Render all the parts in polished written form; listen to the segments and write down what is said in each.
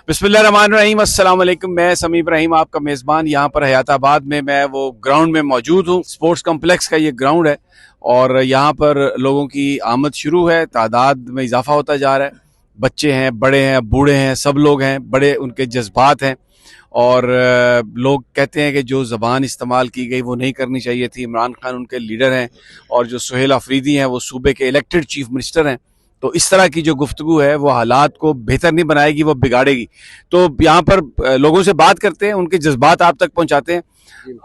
बिस्मिल्लाहिर्रहमानिर्रहीम, अस्सलाम वालेकुम। मैं समी इब्राहिम, आपका मेज़बान। यहाँ पर हयाताबाद में मैं वो ग्राउंड में मौजूद हूँ। स्पोर्ट्स कम्प्लेक्स का ये ग्राउंड है और यहाँ पर लोगों की आमद शुरू है, तादाद में इजाफा होता जा रहा है। बच्चे हैं, बड़े हैं, बूढ़े हैं, सब लोग हैं, बड़े उनके जज्बात हैं और लोग कहते हैं कि जो ज़बान इस्तेमाल की गई वो नहीं करनी चाहिए थी। इमरान खान उनके लीडर हैं और जो सुहेल अफरीदी हैं वो सूबे के इलेक्टेड चीफ मिनिस्टर हैं। तो इस तरह की जो गुफ्तगू है वो हालात को बेहतर नहीं बनाएगी, वो बिगाड़ेगी। तो यहाँ पर लोगों से बात करते हैं, उनके जज्बात आप तक पहुँचाते हैं।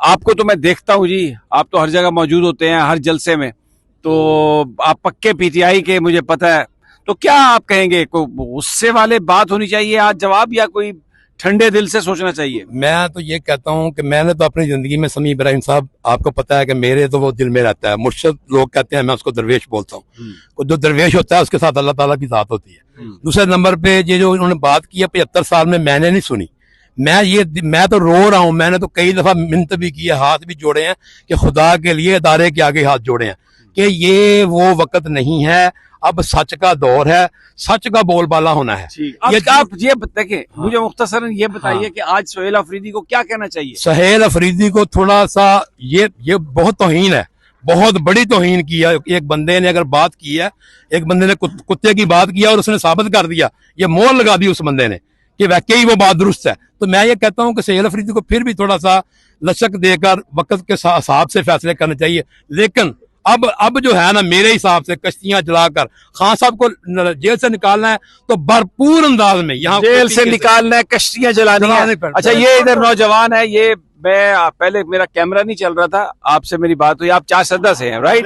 आपको तो मैं देखता हूँ जी, आप तो हर जगह मौजूद होते हैं, हर जलसे में। तो आप पक्के पीटीआई के, मुझे पता है। तो क्या आप कहेंगे, कोई गुस्से वाले बात होनी चाहिए आज जवाब, या कोई ठंडे दिल से सोचना चाहिए? मैं तो ये कहता हूँ कि मैंने तो अपनी जिंदगी में समी इब्राहिम साहब, आपको पता है कि मेरे तो वो दिल में रहता है। मुर्शद लोग कहते हैं, मैं उसको दरवेश बोलता हूँ। जो दरवेश होता है उसके साथ अल्लाह ताला की जात होती है। दूसरे नंबर पे ये जो उन्होंने बात की है 75 साल में, मैंने नहीं सुनी। मैं तो रो रहा हूँ। मैंने तो कई दफा मिन्नत भी की है, हाथ भी जोड़े हैं कि खुदा के लिए इदारे के आगे हाथ जोड़े हैं कि ये वो वक्त नहीं है, अब सच का दौर है, सच का बोलबाला होना है। आप ये देखिए, मुझे मुख्तसरन ये बताइए कि आज सुहेल अफरीदी को क्या कहना चाहिए? सुहेल अफरीदी को थोड़ा सा ये बहुत तौहीन है, बहुत बड़ी तौहीन की है। एक बंदे ने अगर बात की है, एक बंदे ने कुत्ते की बात किया और उसने साबित कर दिया, ये मोहर लगा दी उस बंदे ने कि वाकई वो बात दुरुस्त है। तो मैं ये कहता हूँ कि सुहेल अफरीदी को फिर भी थोड़ा सा लचक देकर वक्त के हिसाब से फैसले करने चाहिए। लेकिन अब जो है ना, मेरे हिसाब से कश्तियां जलाकर खान साहब को जेल से निकालना है तो भरपूर अंदाज में यहाँ जेल से निकालना है, कश्तियां जलानी है। अच्छा, ये इधर नौजवान है, ये मैं पहले मेरा कैमरा नहीं चल रहा था, आपसे मेरी बात हुई। आप चारसद्दा से हैं, राइट?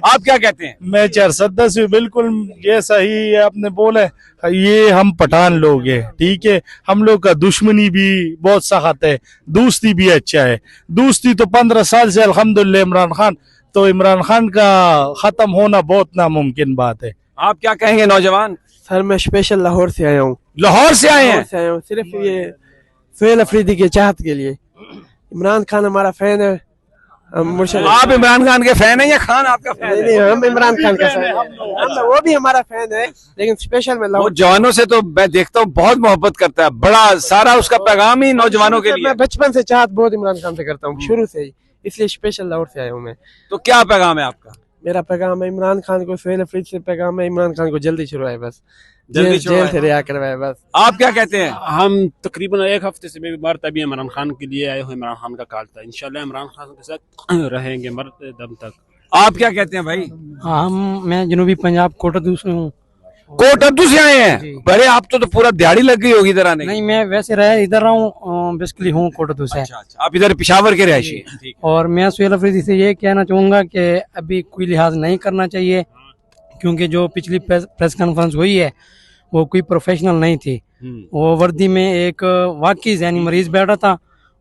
आप क्या कहते हैं? मैं चारसद्दा से, बिल्कुल ये सही है आपने बोला। ये हम पठान लोग हैं, ठीक है। हम लोग का दुश्मनी भी बहुत सख्त है, दोस्ती भी अच्छा है। दोस्ती तो 15 साल से अल्हम्दुलिल्लाह इमरान खान, तो इमरान खान का खत्म होना बहुत नामुमकिन बात है। आप क्या कहेंगे नौजवान? सर मैं स्पेशल लाहौर से आया हूँ। लाहौर से आए हैं? सिर्फ ये सुहेल अफरीदी के चाहत के लिए। इमरान खान हमारा फैन है। आप इमरान खान के फैन हैं या खान आपका फैन है? नहीं, हम इमरान खान का फैन है। वो भी हमारा फैन है, लेकिन स्पेशल में वो जवानों से तो मैं देखता हूँ बहुत मोहब्बत करता है, बड़ा सारा उसका पैगाम ही नौजवानों के लिए। मैं बचपन से चाहत बहुत इमरान खान से करता हूँ, शुरू से ही, इसलिए स्पेशल लाहौर से आया हूँ मैं। तो क्या पैगाम है आपका? मेरा पैगाम है इमरान खान को, सुहेल अफरीदी से पैगाम है इमरान खान को जल्दी छुड़वाए, बस जल्दी जेल से रिहा करवाए बस। आप क्या कहते हैं? हम तकरीबन एक हफ्ते से बेबार तभी इमरान खान के लिए आए हुए। इमरान खान का कॉल था, इंशाल्लाह इमरान खान के साथ रहेंगे मरते दम तक। आप क्या कहते हैं भाई? मैं जनूबी पंजाब कोटअदू से हूँ। कोटअदू से आए हैं? अरे आप तो पूरा दिहाड़ी लग गई होगी इधर आने की। नहीं, मैं वैसे इधर रहा हूँ, बेसिकली हूँ कोटअदू से। अच्छा, आप इधर पेशावर के रहायशी हैं। और मैं सुहेल अफरीदी से ये कहना चाहूंगा कि अभी कोई लिहाज नहीं करना चाहिए, क्योंकि जो पिछली प्रेस कॉन्फ्रेंस हुई है वो कोई प्रोफेशनल नहीं थी। वो वर्दी में एक वाकई ज़हनी मरीज बैठा था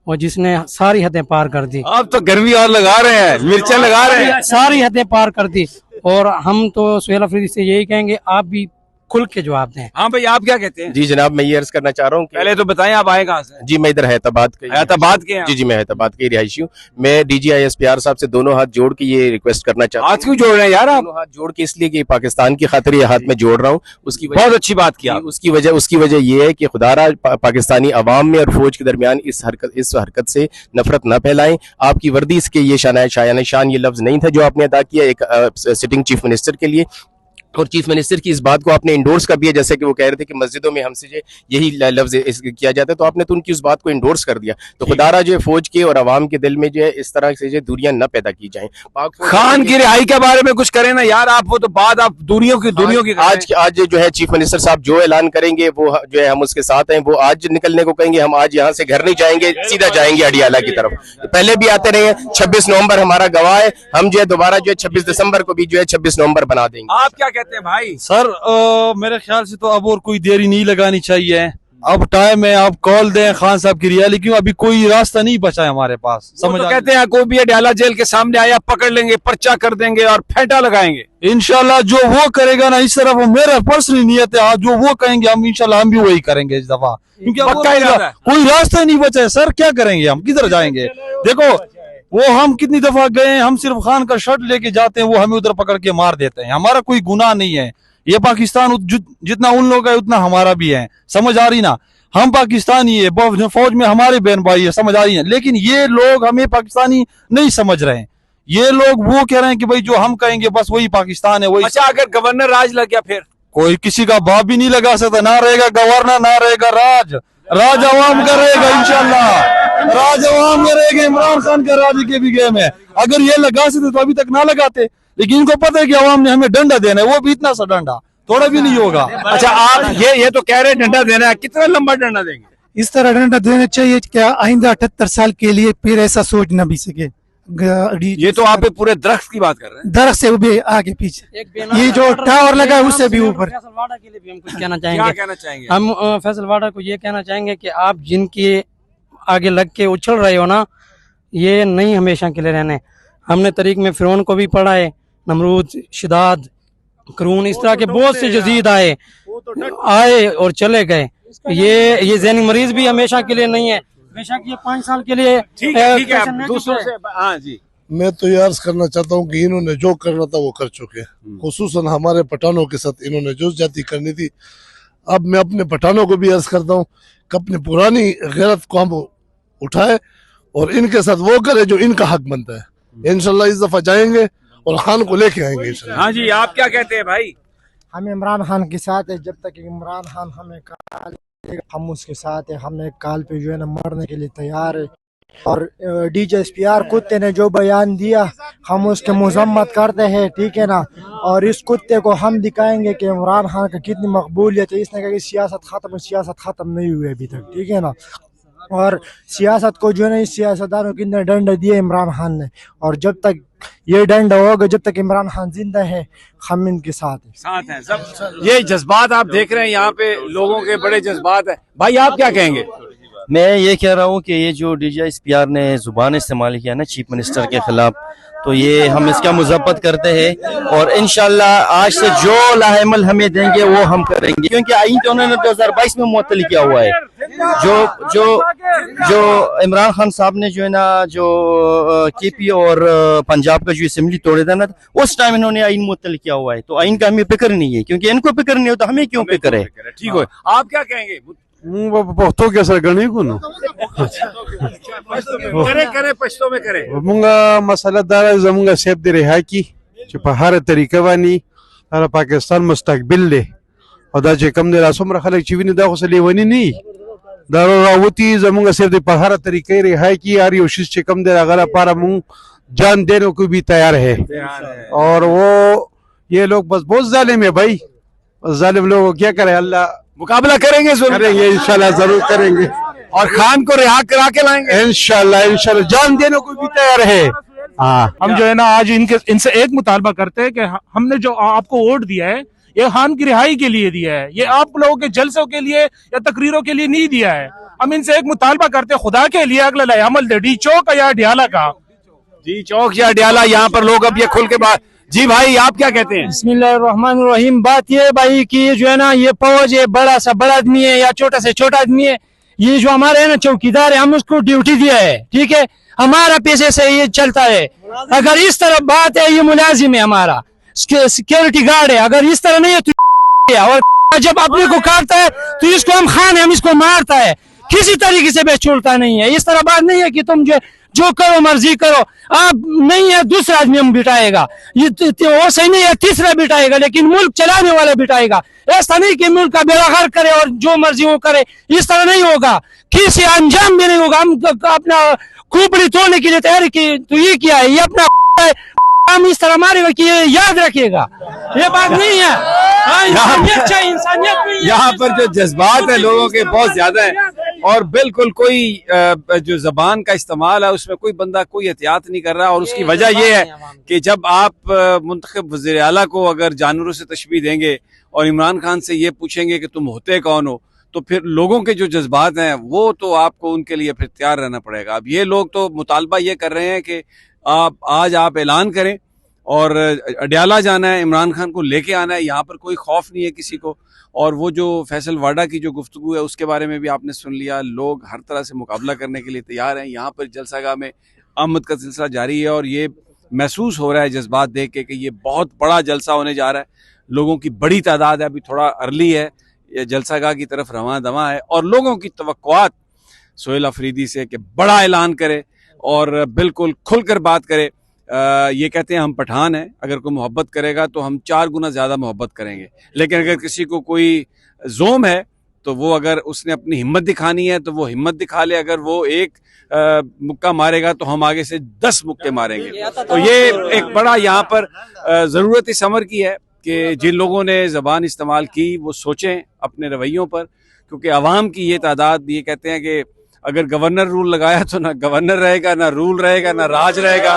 और जिसने सारी हदें पार कर दी। आप तो गर्मी और लगा रहे हैं, मिर्चा लगा रहे हैं। सारी हदें पार कर दी। और हम तो सुहेल अफरीदी से यही कहेंगे, आप भी खुल के जवाब दें। हाँ भाई, आप क्या कहते हैं? जी जनाब, मैं ये अर्ज करना चाह रहा हूँ। पहले तो बताएं आप आए कहाँ से? जी मैं इधर हैदराबाद के हैं? जी मैं हैदराबाद के रिहायशी हूँ। मैं DGISPR साहब से दोनों हाथ जोड़ के ये रिक्वेस्ट करना चाहता हूँ। हाथ क्यों जोड़ रहे हैं यार आप? हाथ जोड़ के इसलिए कि पाकिस्तान की खातिर ये हाथ में जोड़ रहा हूँ। उसकी बहुत अच्छी बात किया। उसकी वजह ये है कि खुदारा पाकिस्तानी अवाम में और फौज के दरमियान इस हरकत से नफरत न फैलाएं। आपकी वर्दी इसके ये शान ये लफ्ज नहीं था जो आपने अदा किया एक सिटिंग चीफ मिनिस्टर के लिए। और चीफ मिनिस्टर की इस बात को आपने इंडोर्स कर दिया, जैसे कि वो कह रहे थे कि मस्जिदों में हमसे यही लफ्ज किया जाता है, तो आपने तो उनकी उस बात को इंडोर्स कर दिया। तो खुदारा जो फौज के और अवाम के दिल में जो है इस तरह से जो दूरियां न पैदा की जाएं। खान की रिहाई के बारे में कुछ करें ना यार आप, वो तो बात आप दूरियों की आज जो है चीफ मिनिस्टर साहब जो ऐलान करेंगे वो जो है हम उसके साथ हैं। वो आज निकलने को कहेंगे, हम आज यहाँ से घर नहीं जाएंगे, सीधा जाएंगे अडियाला की तरफ। पहले भी आते रहे हैं। 26 नवंबर हमारा गवाह है। हम जो है दोबारा जो है 26 दिसंबर को भी जो है 26 नवंबर बना देंगे। आप क्या कहते हैं भाई? सर मेरे ख्याल से तो अब और कोई देरी नहीं लगानी चाहिए। अब टाइम है, आप कॉल दें खान साहब की रिहाई, क्यों अभी कोई रास्ता नहीं बचा है हमारे पास। समझ तो कहते हैं कोई भी अडियाला जेल के सामने आया पकड़ लेंगे, पर्चा कर देंगे और फेंटा लगाएंगे। इंशाल्लाह जो वो करेगा ना, इस तरफ मेरा पर्सनली नियत है, जो वो कहेंगे हम इंशाल्लाह हम भी वही करेंगे इस दफा, क्योंकि कोई रास्ता नहीं बचा है। सर क्या करेंगे, हम किधर जाएंगे? देखो वो हम कितनी दफा गए, हम सिर्फ खान का शर्ट लेके जाते हैं, वो हमें उधर पकड़ के मार देते हैं। हमारा कोई गुनाह नहीं है। ये पाकिस्तान जितना उन लोग का है उतना हमारा भी है, समझ आ रही ना। हम पाकिस्तानी है, फौज में हमारे बहन भाई है, समझ आ रही है। लेकिन ये लोग हमें पाकिस्तानी नहीं समझ रहे हैं। ये लोग वो कह रहे हैं कि भाई जो हम कहेंगे बस वही पाकिस्तान है, वही। अच्छा, अगर गवर्नर राज लग गया फिर कोई किसी का बाप भी नहीं लगा सकता, ना रहेगा गवर्नर ना रहेगा राज। राज अवाम का रहेगा इंशाल्लाह, राज अवाम का रहेगा। इमरान खान का राज के भी गेम है। अगर ये लगा सकते तो अभी तक ना लगाते, लेकिन इनको पता है कि अवाम ने हमें डंडा देना है, वो भी इतना सा डंडा थोड़ा भी नहीं होगा। अच्छा, आप ये तो कह रहे हैं डंडा देना है, कितना लंबा डंडा देंगे? इस तरह डंडा देना चाहिए कि आइंदा 78 साल के लिए फिर ऐसा सोच न भी सके। ये तो आप पूरे दरख्त की बात कर रहे हैं, दरख्त से भी आगे पीछे, ये जो टावर लगा है उससे भी ऊपर। फैसल वाडा के लिए भी हम कुछ कहना क्या चाहेंगे। कहना चाहेंगे? हम फैसल वाडा को ये कहना चाहेंगे कि आप जिनके आगे लग के उछल रहे हो ना, ये नहीं हमेशा के लिए रहने। हमने तरीक में फिरौन को भी पढ़ा है, नमरूद, शिदाद, करून, इस तरह के बहुत से यजीद आए और चले गए। ये ज़हनी मरीज भी हमेशा के लिए नहीं है। बेशक ये 5 साल के लिए ठीक है, आप दूसरों से। हाँ जी, मैं तो ये अर्ज करना चाहता हूँ कि इन्होंने जो करना था वो कर चुके हैं, खुसूसन हमारे पठानों के साथ इन्होंने जो ज्यादती करनी थी। अब मैं अपने पठानों को भी अर्ज करता हूँ कि अपनी पुरानी गैरत को हम उठाए और इनके साथ वो करे जो इनका हक बनता है। इंशाल्लाह इस दफा जाएंगे और खान को लेके आएंगे इंशाल्लाह। हाँ जी, आप क्या कहते हैं भाई? हम इमरान खान के साथ है, जब तक इमरान खान हमें काल हम उसके साथ है। हमें काल पे जो है ना मरने के लिए तैयार है। और DJSPR कुत्ते ने जो बयान दिया हम उसके मजम्मत करते हैं, ठीक है ना। और इस कुत्ते को हम दिखाएंगे कि इमरान खान का कितनी मकबूलियत है। इसने कहा कि सियासत खत्म नहीं हुई अभी तक, ठीक है ना। और सियासत को जो है ना इस सियासतदानों के अंदर डंडा दिए इमरान खान ने, और जब तक ये डंडा होगा, जब तक इमरान खान जिंदा है, हम इनके साथ हैं सब। ये जज्बात आप देख रहे हैं, यहाँ पे लोगों के बड़े जज्बात है। भाई आप क्या कहेंगे? मैं ये कह रहा हूँ कि ये जो DJSPR ने जुबान इस्तेमाल किया ना चीफ मिनिस्टर के खिलाफ, तो ये हम इसका मुज़ब्बत करते हैं। और इंशाल्लाह आज से जो लाहेमल हमें देंगे वो हम करेंगे, क्योंकि आइन तो उन्होंने 2022 में मुअत्तल किया हुआ है। जो इमरान खान साहब ने जो है ना जो KP और पंजाब का जो असेंबली तोड़े था ना, उस टाइम इन्होंने आइन मुअत्तल किया हुआ है। तो आइन का हमें फिक्र नहीं है, क्योंकि इनको फिक्र नहीं होता, हमें क्यों फिक्र है? ठीक है, आप क्या कहेंगे? पख्तो के सर गणी को ना करे पश्तो में करे मुंगा मसला दार जमुंगा सेब दे रिहा की जो हर तरीका बानी तारा पाकिस्तान मुस्तकबिल ले और दा जे कम दे रासुम रखले चिविनी दा को सली वनी नहीं दारो रावती जमुंगा सेब दे हर तरीके रिहा की यार योशिश चे कम दे अगर पारा मुंग जान देने को भी तैयार है। और वो ये लोग बस बहुत जालिम है भाई, जालिम लोग क्या करे। अल्लाह मुकाबला करेंगे इंशाल्लाह, जरूर करेंगे और खान को रिहा करा के लाएंगे इंशाल्लाह जान देने को भी तैयार है। हाँ, हम जो है ना आज इनसे एक मुतालबा करते हैं कि हमने जो आपको वोट दिया है ये खान की रिहाई के लिए दिया है, ये आप लोगों के जलसों के लिए या तकरीरों के लिए नहीं दिया है। हम इनसे एक मुतालबा करते हैं, खुदा के लिए अगला अमल दे डी चौक या अडियाला का, जी चौक या अडियाला, यहाँ पर लोग अब ये खुल के बात। जी भाई आप क्या कहते हैं? बिस्मिल्लाहिर्रहमानिर्रहीम। बात ये भाई कि जो है ना ये फौज है, बड़ा सा बड़ा आदमी है या छोटा से छोटा आदमी है, ये जो हमारे है ना चौकीदार है, हम उसको ड्यूटी दिया है, ठीक है, हमारा पैसे से ये चलता है। अगर इस तरह बात है, ये मुलाजिम है हमारा, सिक्योरिटी गार्ड है, अगर इस तरह नहीं है तो और जब अपने को काटता है तो इसको हम खान है, हम इसको मारता है, किसी तरीके से भी छोड़ता नहीं है। इस तरह बात नहीं है कि तुम जो करो मर्जी करो, आप नहीं है दूसरा आदमी हम बिठाएगा, ये वो सही नहीं है तीसरा बिठाएगा, लेकिन मुल्क चलाने वाला बिठाएगा। ऐसा नहीं कि मुल्क का बेड़ा करे और जो मर्जी वो करे, इस तरह नहीं होगा, किसी अंजाम भी नहीं होगा। हम अपना खोपड़ी तोड़ने के लिए तैयारी की तो ये किया है, ये अपना हम इस तरह मारेगा कि ये याद रखिएगा, ये बात नहीं है। इंसानियत यहाँ पर जो जज्बात है लोगों के बहुत ज्यादा है, और बिल्कुल कोई जो जबान का इस्तेमाल है उसमें कोई बंदा कोई एहतियात नहीं कर रहा। और उसकी वजह ये है कि जब आप मुंतखब वज़ीर आला को अगर जानवरों से तशबीह देंगे और इमरान खान से ये पूछेंगे कि तुम होते कौन हो, तो फिर लोगों के जो जज्बात हैं वो तो आपको उनके लिए फिर तैयार रहना पड़ेगा। अब ये लोग तो मुतालबा ये कर रहे हैं कि आज आप ऐलान करें और अडियाला जाना है, इमरान खान को लेके आना है, यहाँ पर कोई खौफ नहीं है किसी को। और वो जो फैसल वाडा की जो गुफ्तगू है उसके बारे में भी आपने सुन लिया, लोग हर तरह से मुकाबला करने के लिए तैयार हैं। यहाँ पर जलसागाह में आमद का सिलसिला जारी है और ये महसूस हो रहा है जज्बात देख के कि ये बहुत बड़ा जलसा होने जा रहा है, लोगों की बड़ी तादाद है। अभी थोड़ा अर्ली है, ये जलसागाह की तरफ रवां दवा है और लोगों की तवक्कुआत सोहेल अफरीदी से कि बड़ा ऐलान करे और बिल्कुल खुलकर बात करे। ये कहते हैं हम पठान हैं, अगर कोई मोहब्बत करेगा तो हम 4 गुना ज़्यादा मोहब्बत करेंगे, लेकिन अगर किसी को कोई जोम है तो वो अगर उसने अपनी हिम्मत दिखानी है तो वो हिम्मत दिखा ले। अगर वो एक मुक्का मारेगा तो हम आगे से 10 मुक्के मारेंगे। तो ये एक बड़ा यहाँ पर ज़रूरत इस अमर की है कि जिन लोगों ने ज़बान इस्तेमाल की वो सोचें अपने रवैयों पर, क्योंकि अवाम की ये तादाद, ये कहते हैं कि अगर गवर्नर रूल लगाया तो ना गवर्नर रहेगा, ना रूल रहेगा, ना राज रहेगा।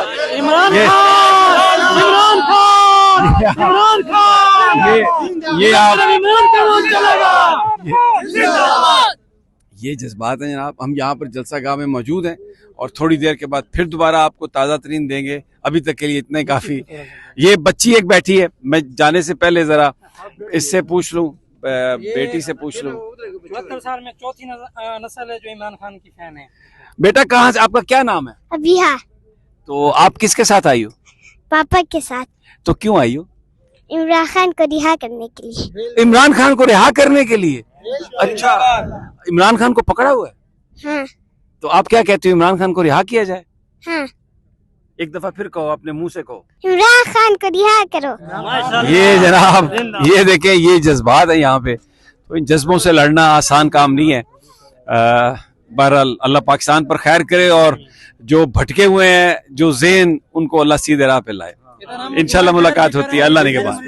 ये जज्बात हैं जनाब। हम यहाँ पर जलसागाह में मौजूद हैं और थोड़ी देर के बाद फिर दोबारा आपको ताज़ा तरीन देंगे। अभी तक के लिए इतना ही काफ़ी। ये बच्ची एक बैठी है, मैं जाने से पहले ज़रा इससे पूछ लूँ, बेटी से पूछ लूँ। 74 साल में चौथी नस्ल है जो इमरान खान की फैन है। बेटा कहाँ से, आपका क्या नाम है? अबिहा। तो आप किसके साथ आई हो? पापा के साथ। तो क्यों आई हो? इमरान खान को रिहा करने के लिए। इमरान खान को रिहा करने के लिए? अच्छा, इमरान खान को पकड़ा हुआ है? हाँ। तो आप क्या कहते हो, इमरान खान को रिहा किया जाए? हाँ। एक दफा फिर कहो, अपने मुंह से कहो, इमरान खान को रिहा करो। ये जनाब, ये देखें, ये जज्बात है यहाँ पे। तो इन जज्बों से लड़ना आसान काम नहीं है। बहरहाल अल्लाह पाकिस्तान पर खैर करे और जो भटके हुए हैं, जो ज़ेन, उनको अल्लाह सीधे राह पे लाए। इंशाल्लाह मुलाकात होती है अल्लाह ने के बाद।